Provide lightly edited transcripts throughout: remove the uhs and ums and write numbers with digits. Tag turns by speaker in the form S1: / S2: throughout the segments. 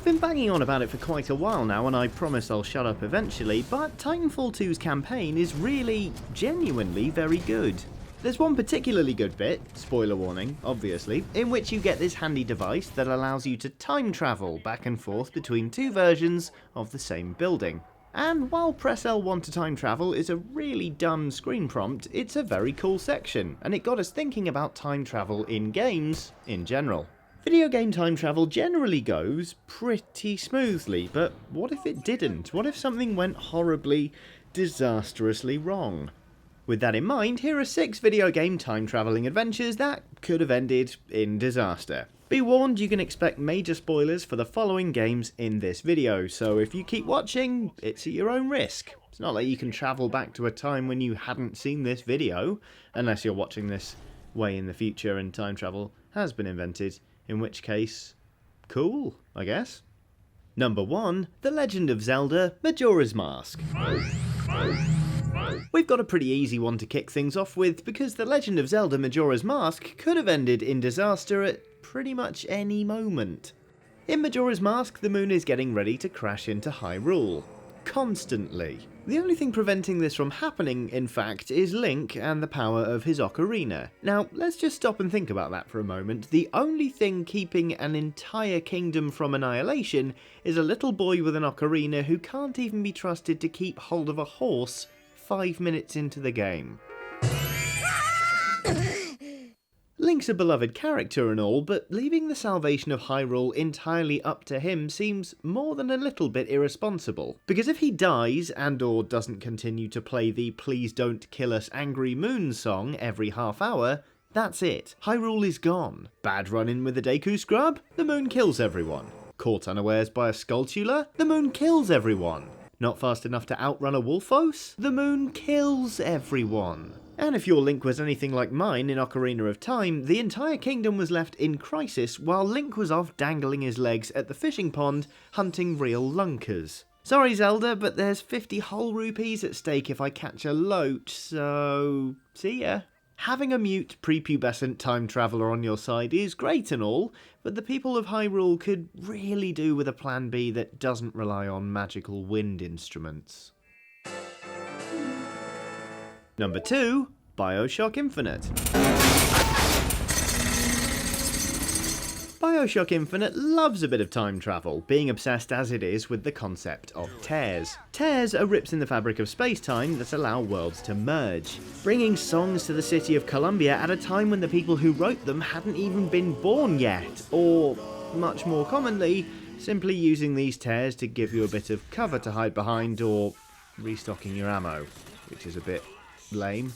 S1: I've been banging on about it for quite a while now, and I promise I'll shut up eventually, but Titanfall 2's campaign is really, genuinely very good. There's one particularly good bit, spoiler warning, obviously, in which you get this handy device that allows you to time travel back and forth between two versions of the same building. And while press L1 to time travel is a really dumb screen prompt, it's a very cool section, and it got us thinking about time travel in games in general. Video game time travel generally goes pretty smoothly, but what if it didn't? What if something went horribly, disastrously wrong? With that in mind, here are 6 video game time travelling adventures that could have ended in disaster. Be warned, you can expect major spoilers for the following games in this video, so if you keep watching, it's at your own risk. It's not like you can travel back to a time when you hadn't seen this video, unless you're watching this way in the future and time travel has been invented, in which case, cool, I guess. Number 1, The Legend of Zelda, Majora's Mask. We've got a pretty easy one to kick things off with, because The Legend of Zelda Majora's Mask could have ended in disaster at pretty much any moment. In Majora's Mask, the moon is getting ready to crash into Hyrule. Constantly. The only thing preventing this from happening, in fact, is Link and the power of his ocarina. Now, let's just stop and think about that for a moment. The only thing keeping an entire kingdom from annihilation is a little boy with an ocarina who can't even be trusted to keep hold of a horse 5 minutes into the game. Link's a beloved character and all, but leaving the salvation of Hyrule entirely up to him seems more than a little bit irresponsible. Because if he dies and or doesn't continue to play the "Please Don't Kill Us Angry Moon" song every half hour, that's it. Hyrule is gone. Bad run-in with a Deku Scrub? The moon kills everyone. Caught unawares by a Skulltula? The moon kills everyone. Not fast enough to outrun a Wolfos? The moon kills everyone. And if your Link was anything like mine in Ocarina of Time, the entire kingdom was left in crisis while Link was off dangling his legs at the fishing pond hunting real lunkers. Sorry Zelda, but there's 50 whole rupees at stake if I catch a loach, so see ya. Having a mute, prepubescent time traveller on your side is great and all, but the people of Hyrule could really do with a plan B that doesn't rely on magical wind instruments. Number 2, BioShock Infinite. BioShock Infinite loves a bit of time travel, being obsessed as it is with the concept of tears. Tears are rips in the fabric of space-time that allow worlds to merge, bringing songs to the city of Columbia at a time when the people who wrote them hadn't even been born yet, or, much more commonly, simply using these tears to give you a bit of cover to hide behind or restocking your ammo, which is a bit lame.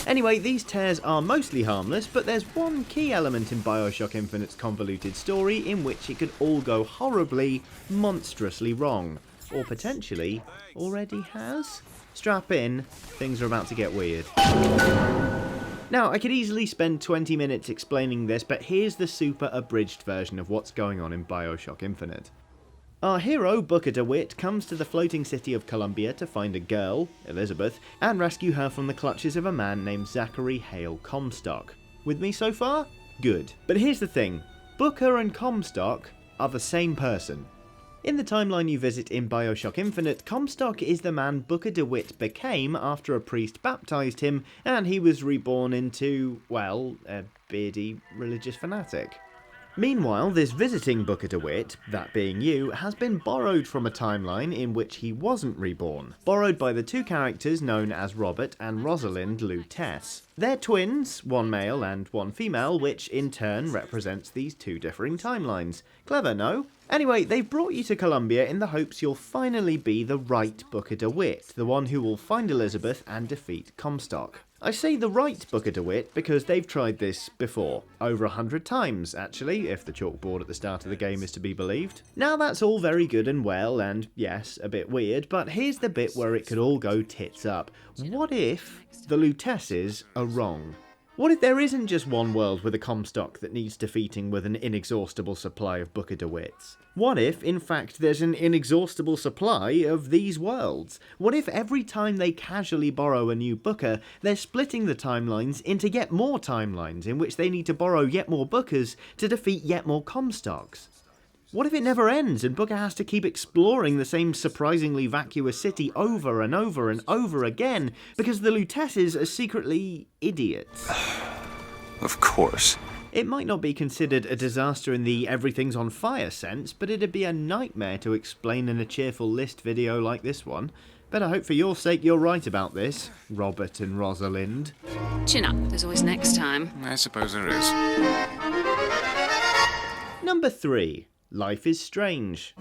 S1: Anyway, these tears are mostly harmless, but there's one key element in BioShock Infinite's convoluted story in which it could all go horribly, monstrously wrong. Or potentially, already has? Strap in, things are about to get weird. Now, I could easily spend 20 minutes explaining this, but here's the super abridged version of what's going on in BioShock Infinite. Our hero, Booker DeWitt, comes to the floating city of Columbia to find a girl, Elizabeth, and rescue her from the clutches of a man named Zachary Hale Comstock. With me so far? Good. But here's the thing, Booker and Comstock are the same person. In the timeline you visit in BioShock Infinite, Comstock is the man Booker DeWitt became after a priest baptised him, and he was reborn into, well, a beardy religious fanatic. Meanwhile, this visiting Booker DeWitt, that being you, has been borrowed from a timeline in which he wasn't reborn. Borrowed by the two characters known as Robert and Rosalind Lou Tess. They're twins, one male and one female, which in turn represents these two differing timelines. Clever, no? Anyway, they've brought you to Columbia in the hopes you'll finally be the right Booker DeWitt, the one who will find Elizabeth and defeat Comstock. I say the right Booker DeWitt because they've tried this before. Over 100 times, actually, if the chalkboard at the start of the game is to be believed. Now that's all very good and well, and yes, a bit weird, but here's the bit where it could all go tits up. What if the Lutesses are wrong? What if there isn't just one world with a Comstock that needs defeating with an inexhaustible supply of Booker DeWitts? What if, in fact, there's an inexhaustible supply of these worlds? What if every time they casually borrow a new Booker, they're splitting the timelines into yet more timelines in which they need to borrow yet more Bookers to defeat yet more Comstocks? What if it never ends and Booker has to keep exploring the same surprisingly vacuous city over and over and over again because the Lutesses are secretly idiots?
S2: Of course.
S1: It might not be considered a disaster in the everything's on fire sense, but it'd be a nightmare to explain in a cheerful list video like this one. Better hope for your sake you're right about this, Robert and Rosalind.
S3: Chin up, there's always next time.
S2: I suppose there is.
S1: Number 3. Life is Strange.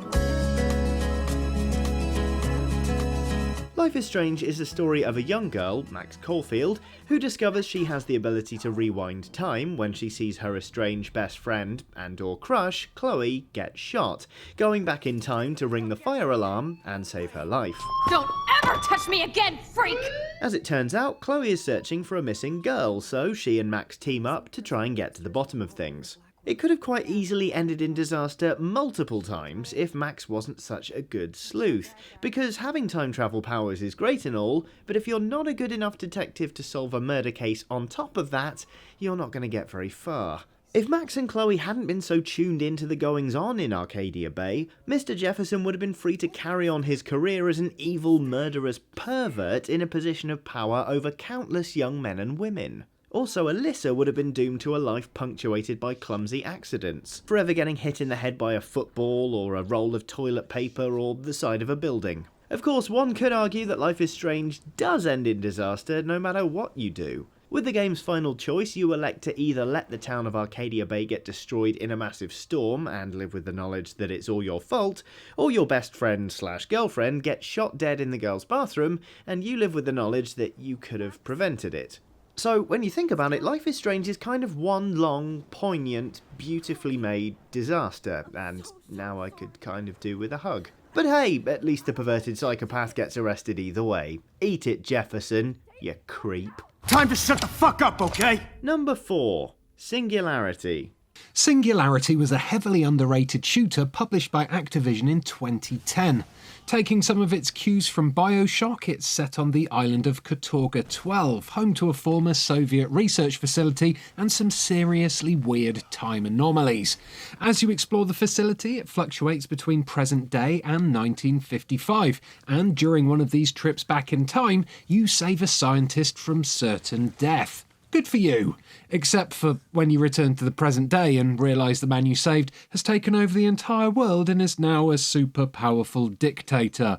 S1: Life is Strange is the story of a young girl, Max Caulfield, who discovers she has the ability to rewind time when she sees her estranged best friend and/or crush, Chloe, get shot, going back in time to ring the fire alarm and save her life.
S3: Don't ever touch me again, freak!
S1: As it turns out, Chloe is searching for a missing girl, so she and Max team up to try and get to the bottom of things. It could have quite easily ended in disaster multiple times if Max wasn't such a good sleuth, because having time travel powers is great and all, but if you're not a good enough detective to solve a murder case on top of that, you're not going to get very far. If Max and Chloe hadn't been so tuned into the goings-on in Arcadia Bay, Mr. Jefferson would have been free to carry on his career as an evil, murderous pervert in a position of power over countless young men and women. Also, Alyssa would have been doomed to a life punctuated by clumsy accidents, forever getting hit in the head by a football or a roll of toilet paper or the side of a building. Of course, one could argue that Life is Strange does end in disaster no matter what you do. With the game's final choice, you elect to either let the town of Arcadia Bay get destroyed in a massive storm and live with the knowledge that it's all your fault, or your best friend/girlfriend gets shot dead in the girl's bathroom and you live with the knowledge that you could have prevented it. So, when you think about it, Life is Strange is kind of one long, poignant, beautifully made disaster, and now I could kind of do with a hug. But hey, at least the perverted psychopath gets arrested either way. Eat it, Jefferson, you creep.
S4: Time to shut the fuck up, okay?
S1: Number 4. Singularity.
S5: Singularity was a heavily underrated shooter published by Activision in 2010. Taking some of its cues from BioShock, it's set on the island of Katorga 12, home to a former Soviet research facility and some seriously weird time anomalies. As you explore the facility, it fluctuates between present day and 1955, and during one of these trips back in time, you save a scientist from certain death. Good for you. Except for when you return to the present day and realise the man you saved has taken over the entire world and is now a super powerful dictator.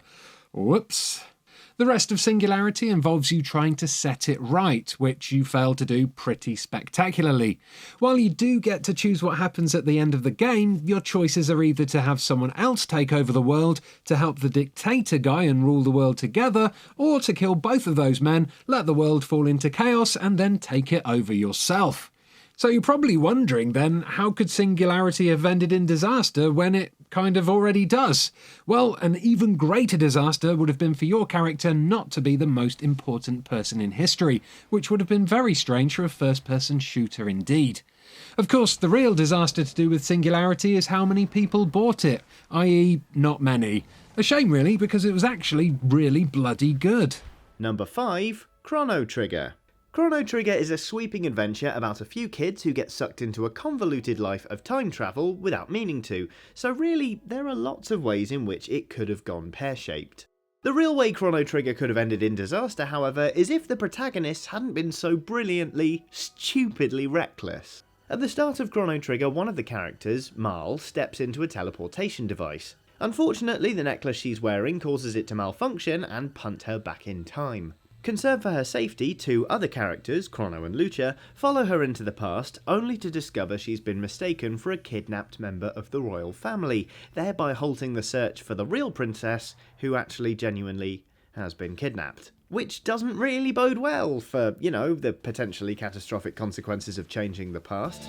S5: Whoops. The rest of Singularity involves you trying to set it right, which you fail to do pretty spectacularly. While you do get to choose what happens at the end of the game, your choices are either to have someone else take over the world to help the dictator guy and rule the world together, or to kill both of those men, let the world fall into chaos, and then take it over yourself. So you're probably wondering then, how could Singularity have ended in disaster when it kind of already does? Well, an even greater disaster would have been for your character not to be the most important person in history, which would have been very strange for a first-person shooter indeed. Of course, the real disaster to do with Singularity is how many people bought it, i.e. not many. A shame really, because it was actually really bloody good.
S1: Number 5. Chrono Trigger. Chrono Trigger is a sweeping adventure about a few kids who get sucked into a convoluted life of time travel without meaning to, so really, there are lots of ways in which it could have gone pear-shaped. The real way Chrono Trigger could have ended in disaster, however, is if the protagonists hadn't been so brilliantly, stupidly reckless. At the start of Chrono Trigger, one of the characters, Marl, steps into a teleportation device. Unfortunately, the necklace she's wearing causes it to malfunction and punt her back in time. Concerned for her safety, 2 other characters, Chrono and Lucha, follow her into the past, only to discover she's been mistaken for a kidnapped member of the royal family, thereby halting the search for the real princess, who actually genuinely has been kidnapped. Which doesn't really bode well for, the potentially catastrophic consequences of changing the past.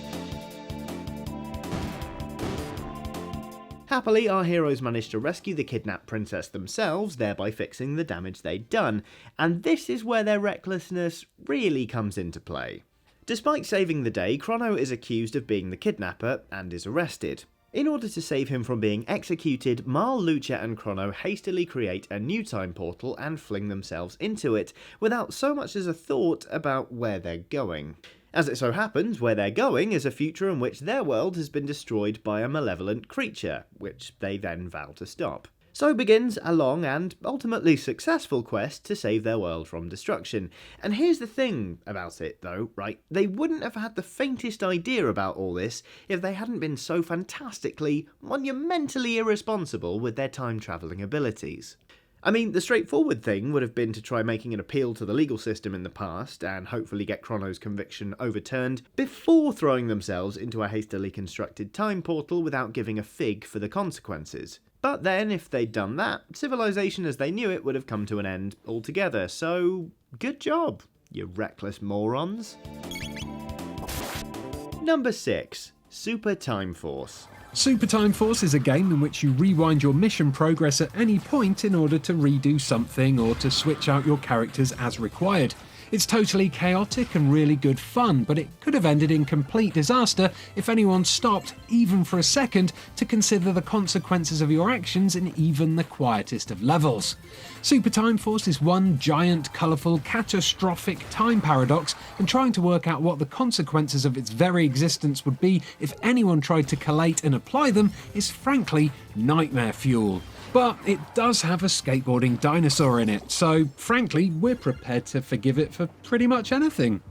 S1: Happily, our heroes manage to rescue the kidnapped princess themselves, thereby fixing the damage they'd done, and this is where their recklessness really comes into play. Despite saving the day, Chrono is accused of being the kidnapper and is arrested. In order to save him from being executed, Mal, Lucia and Chrono hastily create a new time portal and fling themselves into it, without so much as a thought about where they're going. As it so happens, where they're going is a future in which their world has been destroyed by a malevolent creature, which they then vow to stop. So begins a long and ultimately successful quest to save their world from destruction. And here's the thing about it though, right? They wouldn't have had the faintest idea about all this if they hadn't been so fantastically, monumentally irresponsible with their time-travelling abilities. I mean, the straightforward thing would have been to try making an appeal to the legal system in the past and hopefully get Chrono's conviction overturned before throwing themselves into a hastily constructed time portal without giving a fig for the consequences. But then, if they'd done that, civilization as they knew it would have come to an end altogether, so good job, you reckless morons. Number 6. Super Time Force.
S5: Super Time Force is a game in which you rewind your mission progress at any point in order to redo something or to switch out your characters as required. It's totally chaotic and really good fun, but it could have ended in complete disaster if anyone stopped, even for a second, to consider the consequences of your actions in even the quietest of levels. Super Time Force is one giant, colourful, catastrophic time paradox, and trying to work out what the consequences of its very existence would be if anyone tried to collate and apply them is frankly nightmare fuel. But it does have a skateboarding dinosaur in it, so frankly, we're prepared to forgive it for pretty much anything.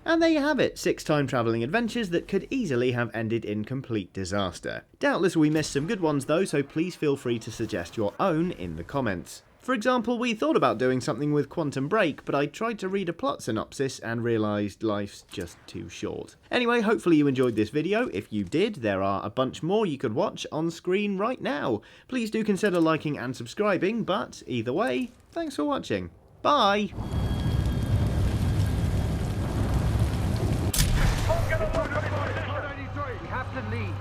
S1: And there you have it, 6 time-travelling adventures that could easily have ended in complete disaster. Doubtless we missed some good ones though, so please feel free to suggest your own in the comments. For example, we thought about doing something with Quantum Break, but I tried to read a plot synopsis and realised life's just too short. Anyway, hopefully you enjoyed this video. If you did, there are a bunch more you could watch on screen right now. Please do consider liking and subscribing, but either way, thanks for watching. Bye!
S4: We have to leave.